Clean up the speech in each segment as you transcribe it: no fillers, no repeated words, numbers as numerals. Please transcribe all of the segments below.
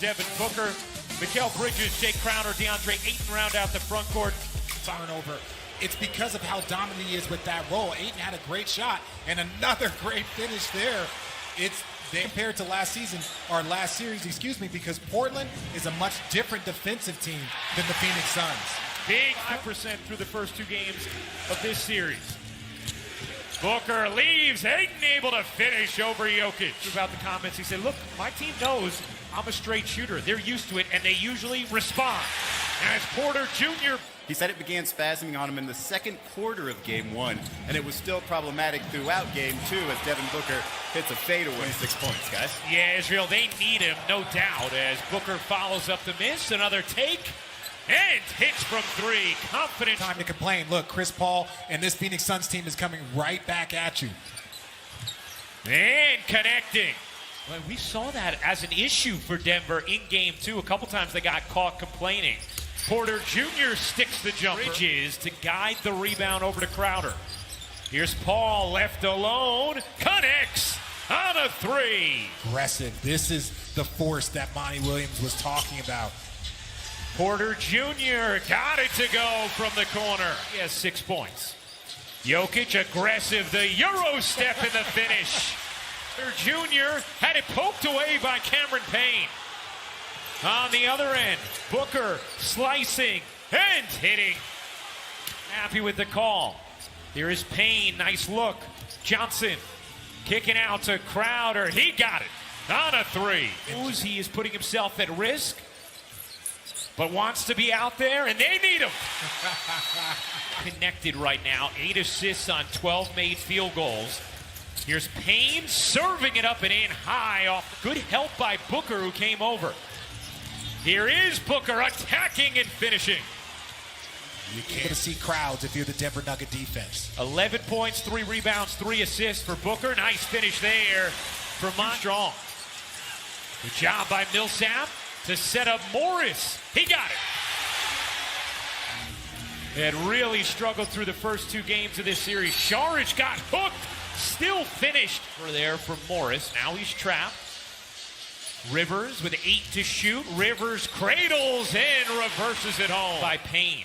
Devin Booker. Mikal Bridges, Jake Crowder, DeAndre Ayton round out the front court. Turnover. It's because of how dominant he is with that role. Ayton had a great shot and another great finish there. They compared to last series, because Portland is a much different defensive team than the Phoenix Suns. Big 5% through the first two games of this series. Booker leaves, Ayton able to finish over Jokic. About the comments, he said, look, my team knows I'm a straight shooter. They're used to it, and they usually respond. As Porter Jr. He said it began spasming on him in the second quarter of Game 1, and it was still problematic throughout Game 2 as Devin Booker hits a fadeaway. 26 points, guys. Yeah, Israel, they need him, no doubt, as Booker follows up the miss. Another take, and hits from three. Confident. Time to complain. Look, Chris Paul and this Phoenix Suns team is coming right back at you. And connecting. Well, we saw that as an issue for Denver in Game 2. A couple times they got caught complaining. Porter Jr. sticks the jumper. Bridges to guide the rebound over to Crowder. Here's Paul left alone. Connects on a three. Aggressive. This is the force that Monty Williams was talking about. Porter Jr. got it to go from the corner. He has 6 points. Jokic aggressive. The Euro step in the finish. Porter Jr. had it poked away by Cameron Payne. On the other end, Booker slicing and hitting. Happy with the call. Here is Payne, nice look. Johnson kicking out to Crowder. He got it on a three. He is putting himself at risk, but wants to be out there, and they need him. Connected right now, 8 assists on 12 made field goals. Here's Payne serving it up and in high off. Good help by Booker, who came over. Here is Booker attacking and finishing. You can't see crowds if you're the Denver Nugget defense. 11 points, 3 rebounds, 3 assists for Booker. Nice finish there for Strong. Good job by Millsap to set up Morris. He got it. Had really struggled through the first 2 games of this series. Saric got hooked, still finished. We're there for Morris. Now he's trapped. Rivers with 8 to shoot. Rivers cradles and reverses it home by Payne.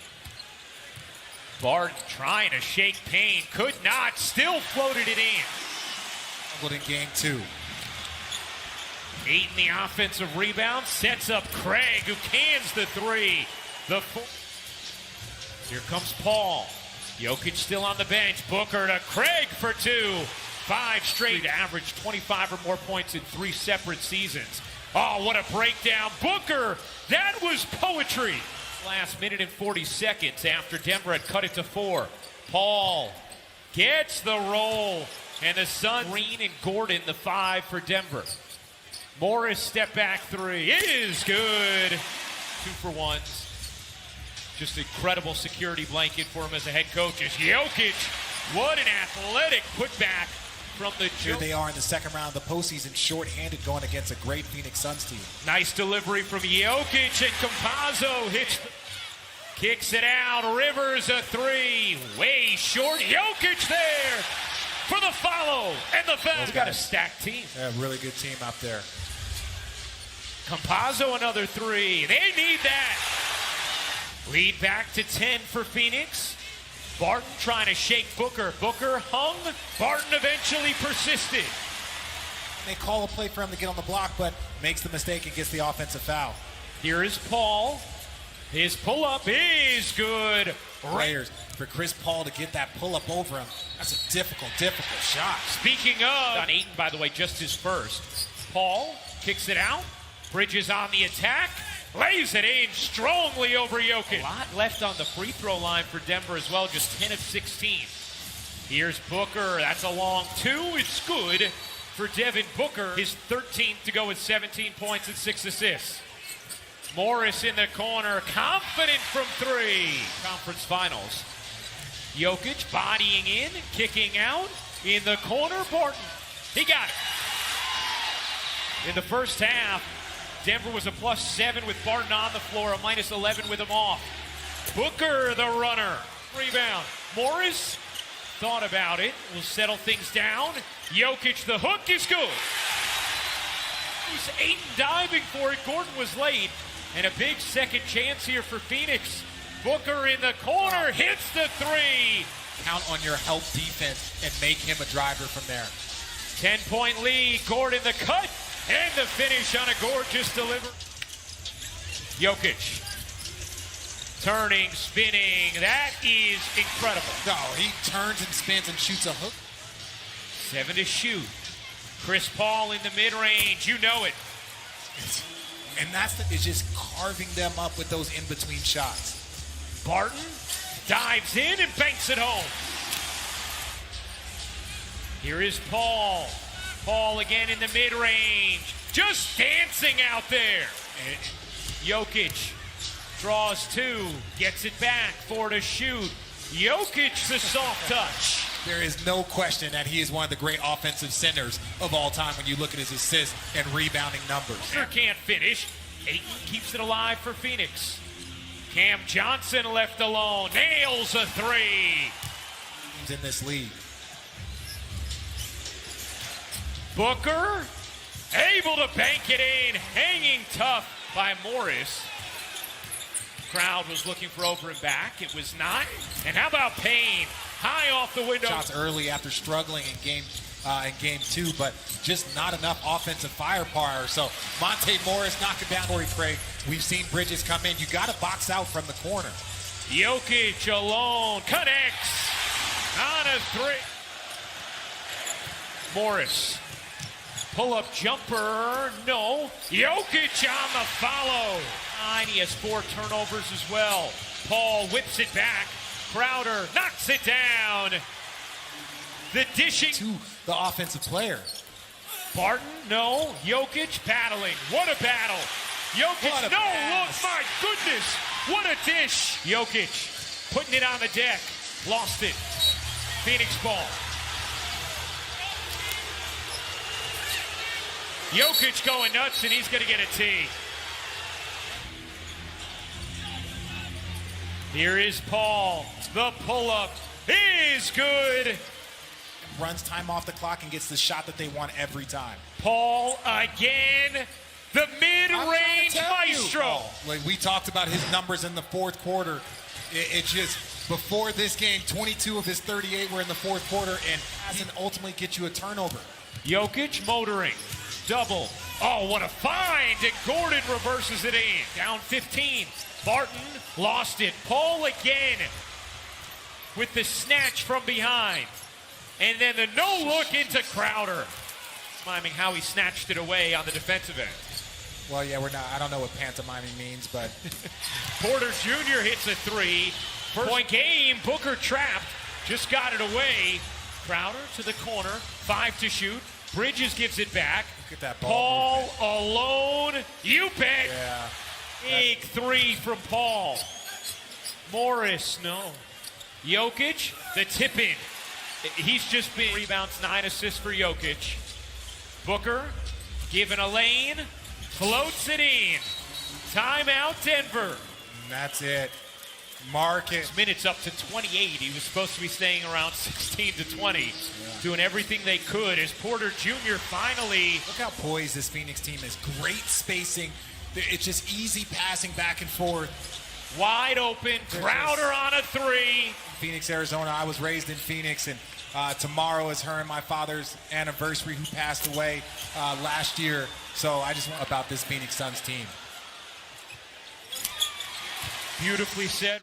Barton trying to shake Payne. Could not. Still floated it in. In Game 2. Ayton the offensive rebound. Sets up Craig, who cans the three. Here comes Paul. Jokic still on the bench. Booker to Craig for 2. 5 straight to average 25 or more points in 3 separate seasons. Oh, what a breakdown. Booker, that was poetry. Last minute and 40 seconds after Denver had cut it to 4. Paul gets the roll, and the Suns. Green and Gordon, the 5 for Denver. Morris step back 3. It is good. 2 for 1s. Just incredible security blanket for him as a head coach. As Jokic, what an athletic putback from the Here they are in the second round of the postseason, short-handed going against a great Phoenix Suns team. Nice delivery from Jokic, and Campazzo kicks it out. Rivers a 3, way short. Jokic there for the follow and the foul. We've got a stacked team. Yeah, really good team out there. Campazzo another 3. They need that. Lead back to 10 for Phoenix. Barton trying to shake Booker. Booker hung. Barton eventually persisted. They call a play for him to get on the block, but makes the mistake and gets the offensive foul. Here is Paul. His pull-up is good. Players, for Chris Paul to get that pull-up over him, that's a difficult shot. Speaking of, on Ayton, by the way, just his first. Paul kicks it out. Bridges on the attack. Lays it in strongly over Jokic. A lot left on the free throw line for Denver as well, just 10 of 16. Here's Booker. That's a long 2. It's good for Devin Booker. His 13th to go with 17 points and 6 assists. Morris in the corner, confident from 3. Conference finals. Jokic bodying in, kicking out. In the corner, Barton. He got it. In the first half, Denver was a +7 with Barton on the floor, a -11 with him off. Booker, the runner. Rebound. Morris thought about it. Will settle things down. Jokic, the hook is good. was Ayton diving for it. Gordon was late. And a big second chance here for Phoenix. Booker in the corner, hits the three. Count on your help defense and make him a driver from there. 10-point lead. Gordon the cut. And the finish on a gorgeous delivery. Jokic. Turning, spinning. That is incredible. No, he turns and spins and shoots a hook. 7 to shoot. Chris Paul in the mid-range. You know it. And it's just carving them up with those in-between shots. Barton dives in and banks it home. Here is Paul. Paul again in the mid-range. Just dancing out there. And Jokic draws 2. Gets it back. 4 to shoot. Jokic the soft touch. There is no question that he is one of the great offensive centers of all time when you look at his assists and rebounding numbers. Can't finish. Ayton keeps it alive for Phoenix. Cam Johnson left alone. Nails a 3. He's in this league. Booker able to bank it in. Hanging tough by Morris. Crowd was looking for over and back. It was not. And how about Payne? High off the window. Shots early after struggling in game 2, but just not enough offensive firepower. So Monte Morris knocking down Torrey Craig. We've seen Bridges come in. You got to box out from the corner. Jokic alone connects on a 3. Morris. Pull-up jumper. No. Jokic on the follow. He has 4 turnovers as well. Paul whips it back. Crowder knocks it down. The dishing to the offensive player. Barton, no. Jokic battling. What a battle. Jokic, no, pass. Look, my goodness. What a dish. Jokic putting it on the deck. Lost it. Phoenix ball. Jokic going nuts, and he's going to get a tee. Here is Paul. The pull-up is good. Runs time off the clock and gets the shot that they want every time. Paul again. The mid-range maestro. Like we talked about his numbers in the fourth quarter. It just, before this game, 22 of his 38 were in the fourth quarter and hasn't ultimately get you a turnover. Jokic motoring. Double. Oh, what a find. And Gordon reverses it in. Down 15. Barton lost it. Paul again with the snatch from behind. And then the no-look into Crowder. Miming how he snatched it away on the defensive end. Well, yeah, I don't know what pantomiming means, but. Porter Jr. hits a 3. First point game. Booker trapped. Just got it away. Crowder to the corner. 5 to shoot. Bridges gives it back. Look at that ball. Paul alone. You bet. Yeah. Big 3 from Paul. Morris, no. Jokic, the tip in. He's just been rebounds, 9 assists for Jokic. Booker, given a lane, floats it in. Timeout, Denver. And that's it. Marcus. Minutes up to 28. He was supposed to be staying around 16 to 20. Doing everything they could as Porter Jr. finally. Look how poised this Phoenix team is. Great spacing. It's just easy passing back and forth. Wide open. Crowder on a 3. Phoenix, Arizona. I was raised in Phoenix, and tomorrow is her and my father's anniversary, who passed away last year. So I just want about this Phoenix Suns team. Beautifully said.